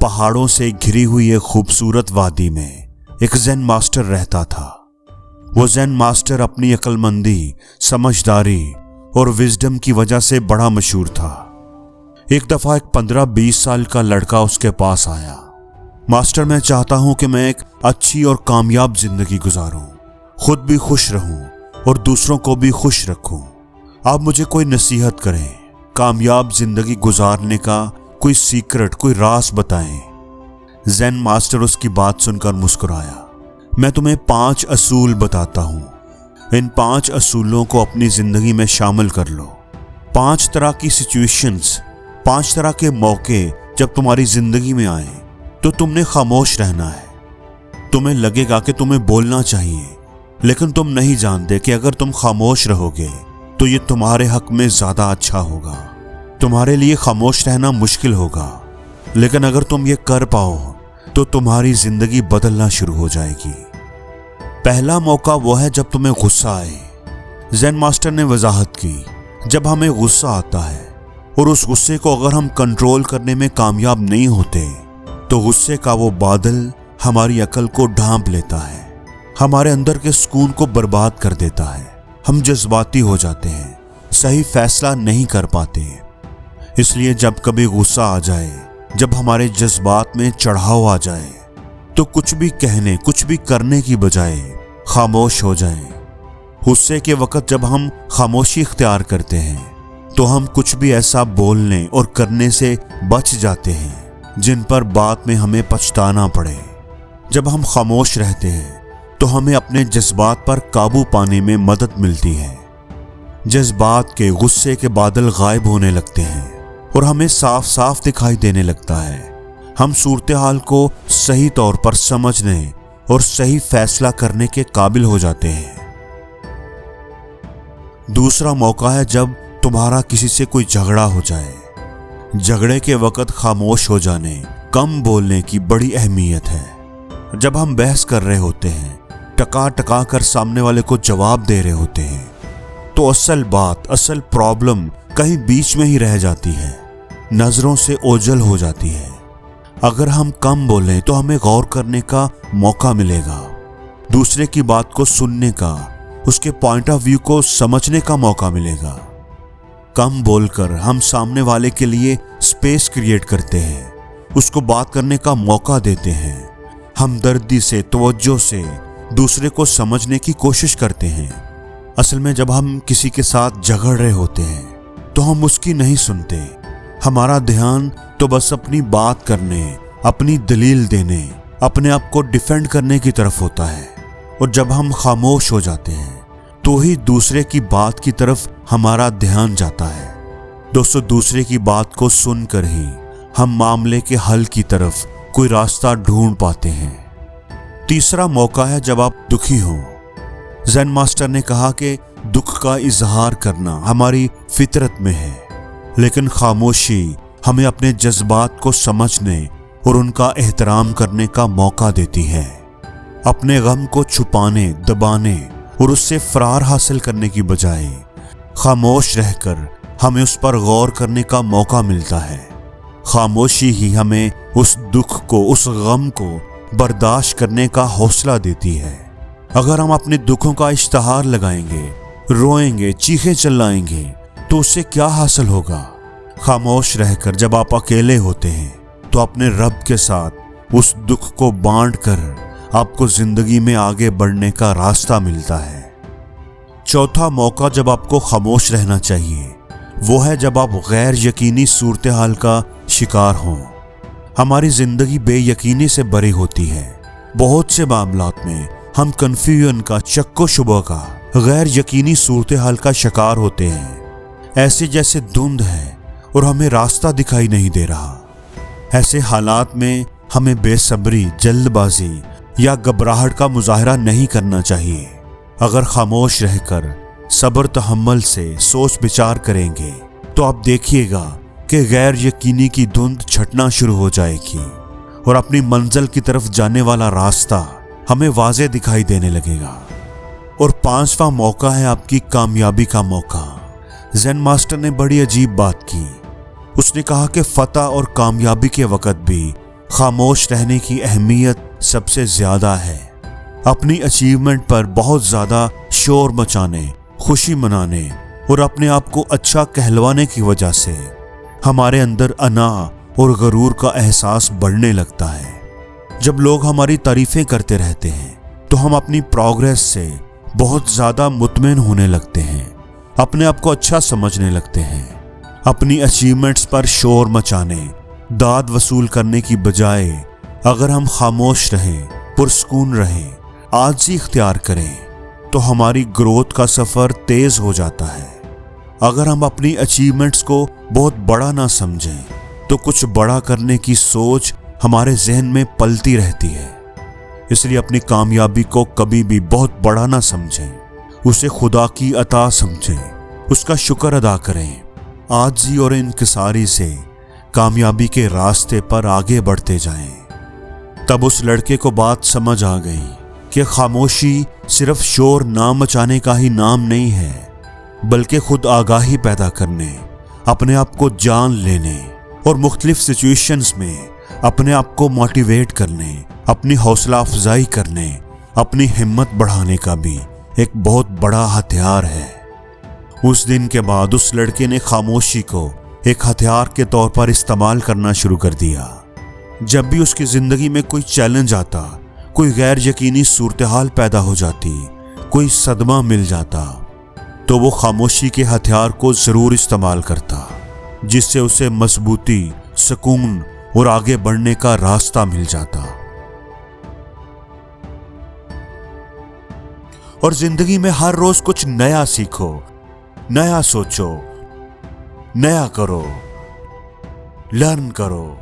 पहाड़ों से घिरी हुई एक खूबसूरत वादी में एक ज़ेन मास्टर रहता था। वो ज़ेन मास्टर अपनी अक्लमंदी, समझदारी और विजडम की वजह से बड़ा मशहूर था। एक दफा एक 15-20 साल का लड़का उसके पास आया। मास्टर, मैं चाहता हूं कि मैं एक अच्छी और कामयाब जिंदगी गुजारूं, खुद भी खुश रहूं और दूसरों को भी खुश रखूं। आप मुझे कोई नसीहत करें, कामयाब जिंदगी गुजारने का कोई सीक्रेट, कोई राज बताएं। ज़ेन मास्टर उसकी बात सुनकर मुस्कुराया। मैं तुम्हें 5 असूल बताता हूं। इन 5 असूलों को अपनी जिंदगी में शामिल कर लो। 5 तरह की सिचुएशंस, 5 तरह के मौके जब तुम्हारी जिंदगी में आए तो तुमने खामोश रहना है। तुम्हें लगेगा कि तुम्हें बोलना चाहिए, लेकिन तुम नहीं जानते कि अगर तुम खामोश रहोगे तो ये तुम्हारे हक में ज्यादा अच्छा होगा। तुम्हारे लिए खामोश रहना मुश्किल होगा, लेकिन अगर तुम ये कर पाओ तो तुम्हारी जिंदगी बदलना शुरू हो जाएगी। पहला मौका वो है जब तुम्हें गुस्सा आए। ज़ेन मास्टर ने वजाहत की, जब हमें गुस्सा आता है और उस गुस्से को अगर हम कंट्रोल करने में कामयाब नहीं होते तो गुस्से का वो बादल हमारी अकल को ढांप लेता है, हमारे अंदर के सुकून को बर्बाद कर देता है। हम जज्बाती हो जाते हैं, सही फैसला नहीं कर पाते। इसलिए जब कभी गुस्सा आ जाए, जब हमारे जज्बात में चढ़ाव आ जाए, तो कुछ भी कहने, कुछ भी करने की बजाय खामोश हो जाएं। गुस्से के वक्त जब हम खामोशी इख्तियार करते हैं तो हम कुछ भी ऐसा बोलने और करने से बच जाते हैं जिन पर बाद में हमें पछताना पड़े। जब हम खामोश रहते हैं तो हमें अपने जज्बात पर काबू पाने में मदद मिलती है। जज्बात के, गुस्से के बादल गायब होने लगते हैं और हमें साफ साफ दिखाई देने लगता है। हम सूरत हाल को सही तौर पर समझने और सही फैसला करने के काबिल हो जाते हैं। दूसरा मौका है जब तुम्हारा किसी से कोई झगड़ा हो जाए। झगड़े के वक्त खामोश हो जाने, कम बोलने की बड़ी अहमियत है। जब हम बहस कर रहे होते हैं, टका टका कर सामने वाले को जवाब दे रहे होते हैं, तो असल बात, असल प्रॉब्लम कहीं बीच में ही रह जाती है, नजरों से ओझल हो जाती है। अगर हम कम बोलें तो हमें गौर करने का मौका मिलेगा, दूसरे की बात को सुनने का, उसके पॉइंट ऑफ व्यू को समझने का मौका मिलेगा। कम बोलकर हम सामने वाले के लिए स्पेस क्रिएट करते हैं, उसको बात करने का मौका देते हैं। हमदर्दी से, तवज्जो से दूसरे को समझने की कोशिश करते हैं। असल में जब हम किसी के साथ झगड़ रहे होते हैं तो हम उसकी नहीं सुनते। हमारा ध्यान तो बस अपनी बात करने, अपनी दलील देने, अपने आप को डिफेंड करने की तरफ होता है। और जब हम खामोश हो जाते हैं तो ही दूसरे की बात की तरफ हमारा ध्यान जाता है। दोस्तों, दूसरे की बात को सुनकर ही हम मामले के हल की तरफ कोई रास्ता ढूंढ पाते हैं। तीसरा मौका है जब आप दुखी हो। ज़ेन मास्टर ने कहा कि दुख का इजहार करना हमारी फितरत में है, लेकिन खामोशी हमें अपने जज्बात को समझने और उनका एहतराम करने का मौका देती है। अपने गम को छुपाने, दबाने और उससे फरार हासिल करने की बजाय खामोश रहकर हमें उस पर गौर करने का मौका मिलता है। खामोशी ही हमें उस दुख को, उस गम को बर्दाश्त करने का हौसला देती है। अगर हम अपने दुखों का इश्तहार लगाएंगे, रोएंगे, चीखें चिल्लाएंगे, तो उससे क्या हासिल होगा? खामोश रहकर जब आप अकेले होते हैं तो अपने रब के साथ उस दुख को बांट कर आपको जिंदगी में आगे बढ़ने का रास्ता मिलता है। चौथा मौका जब आपको खामोश रहना चाहिए वो है जब आप गैर यकीनी सूरत हाल का शिकार हों। हमारी जिंदगी बेयकीनी से भरी होती है। बहुत से मामलात में हम कन्फ्यूजन का, शक्को शुबा का, गैर यकीनी सूरत हाल का शिकार होते हैं। ऐसे जैसे धुंध है और हमें रास्ता दिखाई नहीं दे रहा। ऐसे हालात में हमें बेसब्री, जल्दबाजी या घबराहट का मुजाहरा नहीं करना चाहिए। अगर खामोश रहकर सब्र तहम्मुल से सोच विचार करेंगे तो आप देखिएगा कि गैर यकीनी की धुंध छटना शुरू हो जाएगी और अपनी मंजिल की तरफ जाने वाला रास्ता हमें वाज़े दिखाई देने लगेगा। और 5वां मौका है आपकी कामयाबी का मौका। ज़ेन मास्टर ने बड़ी अजीब बात की। उसने कहा कि फतह और कामयाबी के वक्त भी खामोश रहने की अहमियत सबसे ज्यादा है। अपनी अचीवमेंट पर बहुत ज्यादा शोर मचाने, खुशी मनाने और अपने आप को अच्छा कहलवाने की वजह से हमारे अंदर अना और गरूर का एहसास बढ़ने लगता है। जब लोग हमारी तारीफें करते रहते हैं तो हम अपनी प्रोग्रेस से बहुत ज्यादा मुतमईन होने लगते हैं, अपने आप को अच्छा समझने लगते हैं। अपनी अचीवमेंट्स पर शोर मचाने, दाद वसूल करने की बजाय अगर हम खामोश रहें, पुरसकून रहें, आजिज़ी इख्तियार करें तो हमारी ग्रोथ का सफ़र तेज़ हो जाता है। अगर हम अपनी अचीवमेंट्स को बहुत बड़ा ना समझें तो कुछ बड़ा करने की सोच हमारे जहन में पलती रहती है। इसलिए अपनी कामयाबी को कभी भी बहुत बड़ा ना समझें, उसे खुदा की अता समझें, उसका शुक्र अदा करें। आजिज़ी और इनकिसारी से कामयाबी के रास्ते पर आगे बढ़ते जाएं। तब उस लड़के को बात समझ आ गई कि खामोशी सिर्फ शोर ना मचाने का ही नाम नहीं है, बल्कि खुद आगाही पैदा करने, अपने आप को जान लेने और मुख्तलिफ सिचुएशंस में अपने आप को मोटिवेट करने, अपनी हौसला अफजाई करने, अपनी हिम्मत बढ़ाने का भी एक बहुत बड़ा हथियार है। उस दिन के बाद उस लड़के ने खामोशी को एक हथियार के तौर पर इस्तेमाल करना शुरू कर दिया। जब भी उसकी जिंदगी में कोई चैलेंज आता, कोई गैर यकीनी सूरत हाल पैदा हो जाती, कोई सदमा मिल जाता, तो वो खामोशी के हथियार को जरूर इस्तेमाल करता, जिससे उसे मजबूती, सुकून और आगे बढ़ने का रास्ता मिल जाता। और जिंदगी में हर रोज कुछ नया सीखो, नया सोचो, नया करो, लर्न करो।